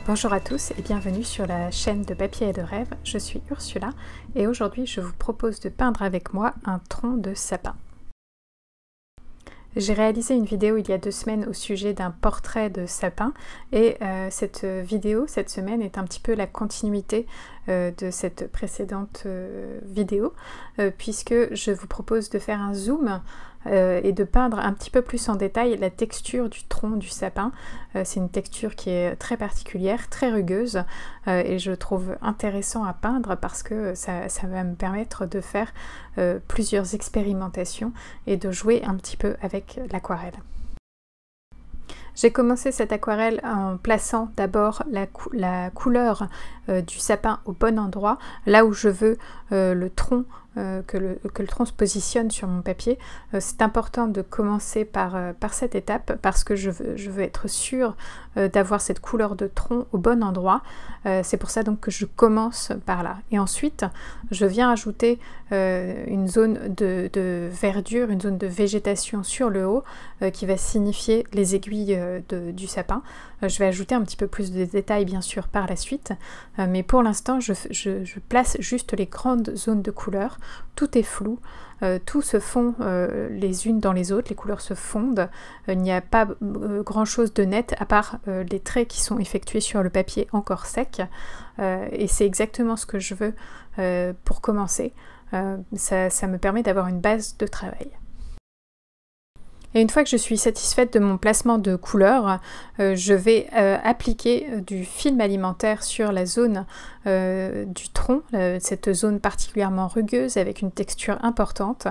Bonjour à tous et bienvenue sur la chaîne de Papier et de Rêve. Je suis Ursula et aujourd'hui je vous propose de peindre avec moi un tronc de sapin. J'ai réalisé une vidéo il y a 2 semaines au sujet d'un portrait de sapin et cette vidéo, cette semaine, est un petit peu la continuité de cette précédente vidéo puisque je vous propose de faire un zoom et de peindre un petit peu plus en détail la texture du tronc du sapin. C'est une texture qui est très particulière, très rugueuse et je trouve intéressant à peindre parce que ça va me permettre de faire plusieurs expérimentations et de jouer un petit peu avec l'aquarelle. J'ai commencé cette aquarelle en plaçant d'abord la couleur du sapin au bon endroit, là où je veux le tronc, que le tronc se positionne sur mon papier. C'est important de commencer par cette étape parce que je veux être sûre d'avoir cette couleur de tronc au bon endroit. C'est pour ça donc que je commence par là. Et ensuite, je viens ajouter une zone de verdure, une zone de végétation sur le haut qui va signifier les aiguilles du sapin. Je vais ajouter un petit peu plus de détails bien sûr par la suite, mais pour l'instant je place juste les grandes zones de couleurs. Tout est flou, tout se fond les unes dans les autres, les couleurs se fondent, il n'y a pas grand chose de net à part les traits qui sont effectués sur le papier encore sec, et c'est exactement ce que je veux pour commencer. Ça me permet d'avoir une base de travail. Et une fois que je suis satisfaite de mon placement de couleurs, je vais appliquer du film alimentaire sur la zone du tronc, cette zone particulièrement rugueuse avec une texture importante,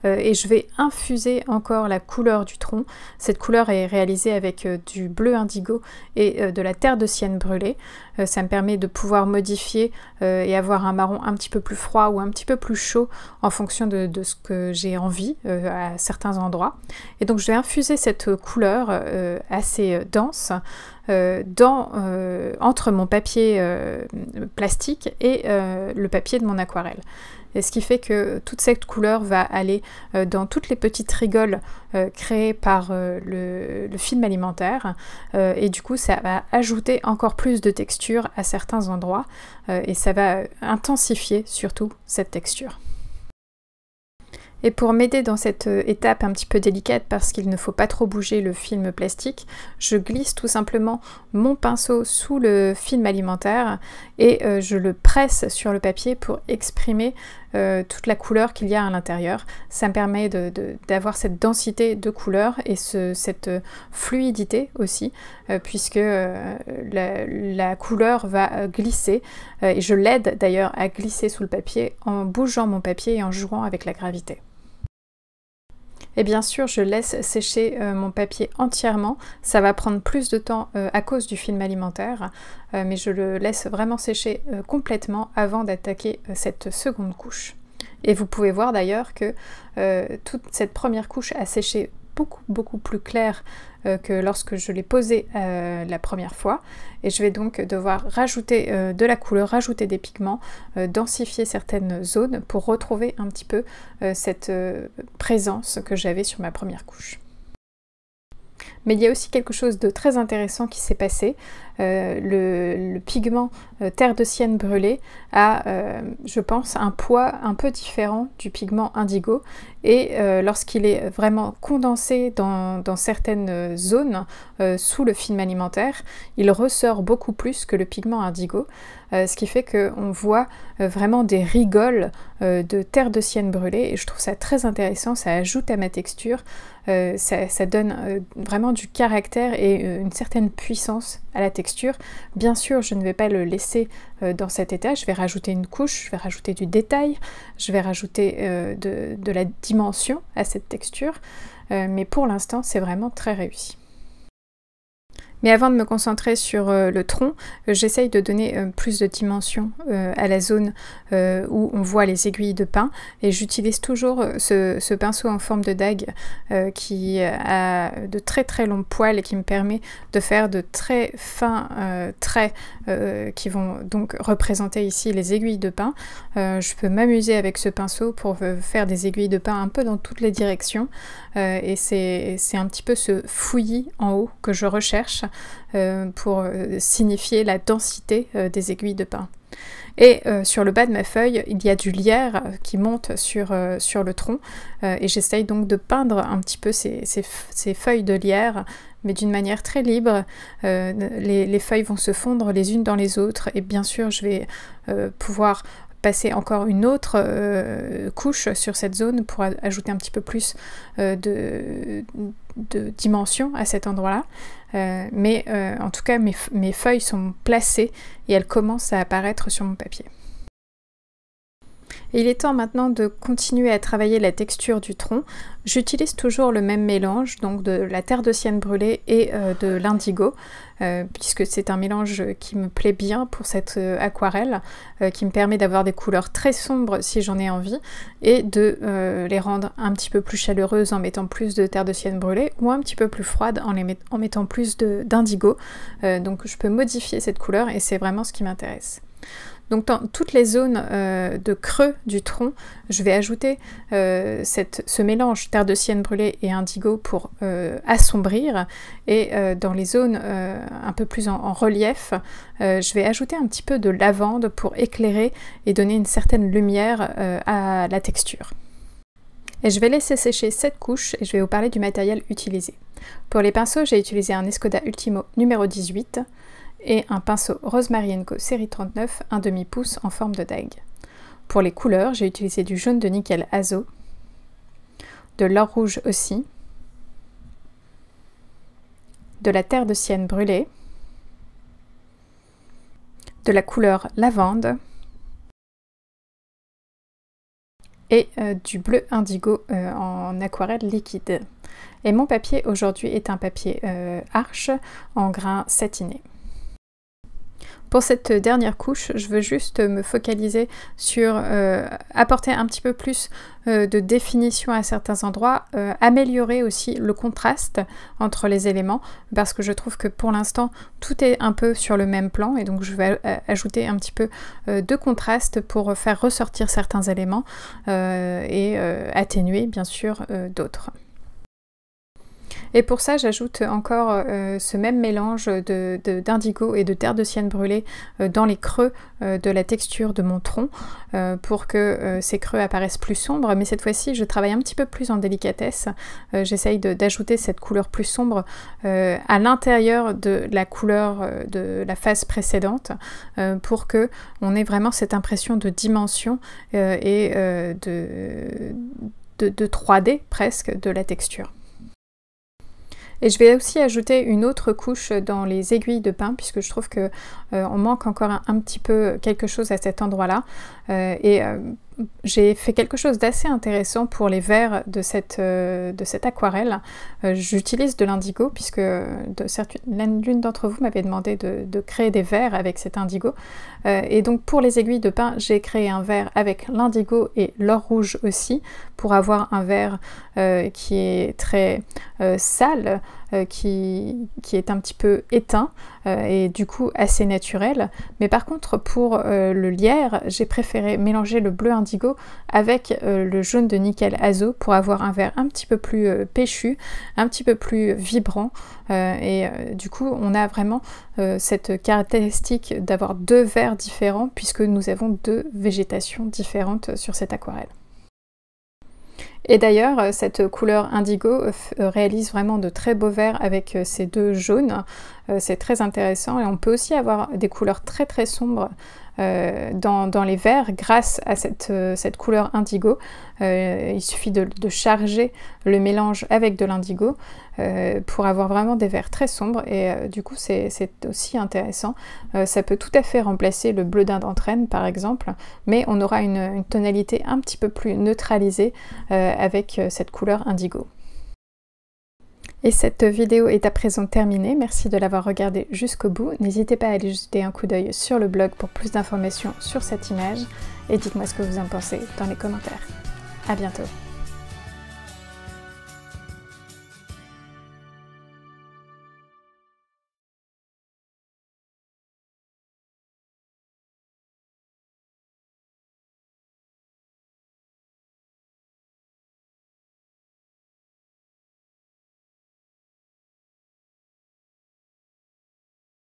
et je vais infuser encore la couleur du tronc. Cette couleur est réalisée avec du bleu indigo et de la terre de sienne brûlée. Ça me permet de pouvoir modifier et avoir un marron un petit peu plus froid ou un petit peu plus chaud en fonction de ce que j'ai envie à certains endroits. Et donc je vais infuser cette couleur assez dense entre mon papier plastique et le papier de mon aquarelle. Et ce qui fait que toute cette couleur va aller dans toutes les petites rigoles créées par le film alimentaire, et du coup ça va ajouter encore plus de texture à certains endroits et ça va intensifier surtout cette texture. Et pour m'aider dans cette étape un petit peu délicate, parce qu'il ne faut pas trop bouger le film plastique, je glisse tout simplement mon pinceau sous le film alimentaire et je le presse sur le papier pour exprimer toute la couleur qu'il y a à l'intérieur. Ça me permet d'avoir cette densité de couleur et cette fluidité aussi, puisque la couleur va glisser, et je l'aide d'ailleurs à glisser sous le papier en bougeant mon papier et en jouant avec la gravité. Et bien sûr, je laisse sécher mon papier entièrement. Ça va prendre plus de temps à cause du film alimentaire, mais je le laisse vraiment sécher complètement avant d'attaquer cette seconde couche. Et vous pouvez voir d'ailleurs que toute cette première couche a séché beaucoup plus clair que lorsque je l'ai posé la première fois, et je vais donc devoir rajouter de la couleur, rajouter des pigments, densifier certaines zones pour retrouver un petit peu cette présence que j'avais sur ma première couche. Mais il y a aussi quelque chose de très intéressant qui s'est passé. Le pigment terre de sienne brûlée a, je pense, un poids un peu différent du pigment indigo, et lorsqu'il est vraiment condensé dans certaines zones sous le film alimentaire, il ressort beaucoup plus que le pigment indigo, ce qui fait qu'on voit vraiment des rigoles de terre de sienne brûlée, et je trouve ça très intéressant. Ça ajoute à ma texture, ça donne vraiment du caractère et une certaine puissance à la texture. Bien sûr, je ne vais pas le laisser dans cet état, je vais rajouter une couche, je vais rajouter du détail, je vais rajouter de la dimension à cette texture, mais pour l'instant c'est vraiment très réussi. Mais avant de me concentrer sur le tronc, j'essaye de donner plus de dimension à la zone où on voit les aiguilles de pin, et j'utilise toujours ce pinceau en forme de dague qui a de très longs poils et qui me permet de faire de très fins traits qui vont donc représenter ici les aiguilles de pin. Je peux m'amuser avec ce pinceau pour faire des aiguilles de pin un peu dans toutes les directions, et c'est un petit peu ce fouillis en haut que je recherche. pour signifier la densité des aiguilles de pin. Et sur le bas de ma feuille, il y a du lierre qui monte sur le tronc et j'essaye donc de peindre un petit peu ces feuilles de lierre, mais d'une manière très libre. Les feuilles vont se fondre les unes dans les autres et bien sûr je vais pouvoir passer encore une autre couche sur cette zone pour ajouter un petit peu plus de dimension à cet endroit-là. Mais en tout cas, mes feuilles sont placées et elles commencent à apparaître sur mon papier. Et il est temps maintenant de continuer à travailler la texture du tronc. J'utilise toujours le même mélange, donc de la terre de sienne brûlée et de l'indigo, puisque c'est un mélange qui me plaît bien pour cette aquarelle, qui me permet d'avoir des couleurs très sombres si j'en ai envie, et de les rendre un petit peu plus chaleureuses en mettant plus de terre de sienne brûlée, ou un petit peu plus froides en mettant plus d'indigo. Donc je peux modifier cette couleur et c'est vraiment ce qui m'intéresse. Donc dans toutes les zones de creux du tronc, je vais ajouter ce mélange terre de sienne brûlée et indigo pour assombrir. Et dans les zones un peu plus en relief, je vais ajouter un petit peu de lavande pour éclairer et donner une certaine lumière à la texture. Et je vais laisser sécher cette couche et je vais vous parler du matériel utilisé. Pour les pinceaux, j'ai utilisé un Escoda Ultimo numéro 18, et un pinceau Rosemary & Co série 39, un demi-pouce en forme de dague. Pour les couleurs, j'ai utilisé du jaune de nickel azo, de l'or rouge aussi, de la terre de sienne brûlée, de la couleur lavande et du bleu indigo en aquarelle liquide. Et mon papier aujourd'hui est un papier Arches en grain satiné. Pour cette dernière couche, je veux juste me focaliser sur apporter un petit peu plus de définition à certains endroits, améliorer aussi le contraste entre les éléments, parce que je trouve que pour l'instant tout est un peu sur le même plan et donc je vais ajouter un petit peu de contraste pour faire ressortir certains éléments et atténuer bien sûr d'autres. Et pour ça, j'ajoute encore ce même mélange d'indigo et de terre de sienne brûlée dans les creux de la texture de mon tronc pour que ces creux apparaissent plus sombres. Mais cette fois-ci, je travaille un petit peu plus en délicatesse. J'essaye d'ajouter cette couleur plus sombre à l'intérieur de la couleur de la phase précédente pour que on ait vraiment cette impression de dimension et de 3D presque de la texture. Et je vais aussi ajouter une autre couche dans les aiguilles de pin puisque je trouve que on manque encore un petit peu quelque chose à cet endroit-là. J'ai fait quelque chose d'assez intéressant pour les verres de cette aquarelle. J'utilise de l'indigo puisque l'une d'entre vous m'avait demandé de créer des verres avec cet indigo. Et donc pour les aiguilles de pin, j'ai créé un verre avec l'indigo et l'or rouge aussi pour avoir un verre qui est très sale, qui est un petit peu éteint et du coup assez naturel. Mais par contre pour le lierre, j'ai préféré mélanger le bleu indigo avec le jaune de nickel azo pour avoir un verre un petit peu plus péchu, un petit peu plus vibrant du coup on a vraiment cette caractéristique d'avoir deux verres différents puisque nous avons deux végétations différentes sur cette aquarelle. Et d'ailleurs, cette couleur indigo réalise vraiment de très beaux verres avec ces deux jaunes. C'est très intéressant et on peut aussi avoir des couleurs très très sombres dans les verres grâce à cette couleur indigo. Il suffit de charger le mélange avec de l'indigo pour avoir vraiment des verres très sombres et du coup c'est aussi intéressant. Ça peut tout à fait remplacer le bleu d'Inde entraîne par exemple, mais on aura une tonalité un petit peu plus neutralisée avec cette couleur indigo. Et cette vidéo est à présent terminée, merci de l'avoir regardée jusqu'au bout. N'hésitez pas à aller jeter un coup d'œil sur le blog pour plus d'informations sur cette image et dites-moi ce que vous en pensez dans les commentaires. À bientôt.